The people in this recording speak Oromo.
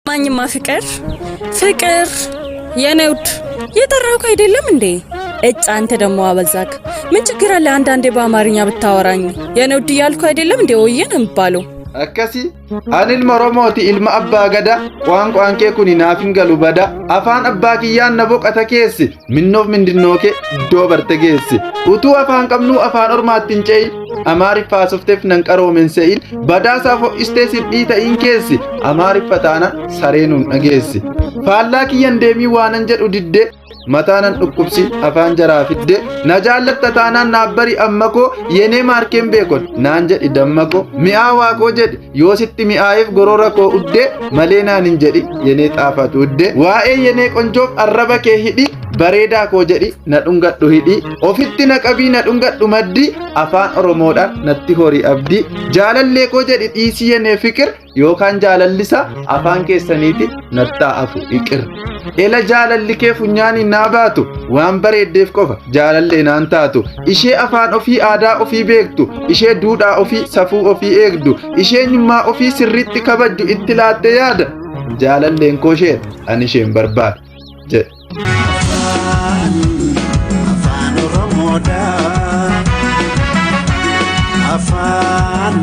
ማኝማ ፍቅር የነውድ የጠራው አይደለም እንዴ? እጭ አንተ ደሞ አበዛክ። ምን ችግር አለ አንዳንዴ በአማርኛ ብታወራኝ? የነውድ ያልኩ አይደለም እንዴ? ወየን እምባለው akkasi anil moromooti ilma abbaa gada qaanqee kuni naafin galu bada afaan abbaa kiyyaan na boqata keessi minnoof mindinnooke iddoo barte geessi utuu afaan qabnuu afaan ormaattiin ce'i amaariffaa softeef nan qaroomen se'in badaasaa fo'istee sidhii ta'in keessi amaariffa taana sareenuun dhageessi faallaa kiyyan deemii waanan jedhu diddee mataanan dhukkubsi afaan jaraa fidde na jaallatta taanaan naabbari ammako yenee maarkeen beekon naan jedhi dammako mi'aa waaqoo jedhi yoo sitti mi'aayeef gorora koo udde malee naan hin jedhi yenee xaafatu udde waa'ee yenee qonjoof arraba kee hidhi bareedaa koo jedhi na dhungadhu hidhi ofitti na qabii na dhungadhu maddi afaan oromoodhaan natti horii abdii jaalallee koo jedhi dhiisii yenee fikir yookaan jaalallisa afaan keessaniiti nattaa afu iqir ela jaalalli kee funyaani naa baatu waan bareeddeef qofa jaalallee naan taatu ishee afaan ofii aadaa ofii beektu ishee duudhaa ofii safuu ofii eegdu isheenyummaa ofii sirriitti kabajju itti laatte yaada jaalalleen koo ishee ani isheen barbaada jedhe. Afaan Oromoodhaa afaan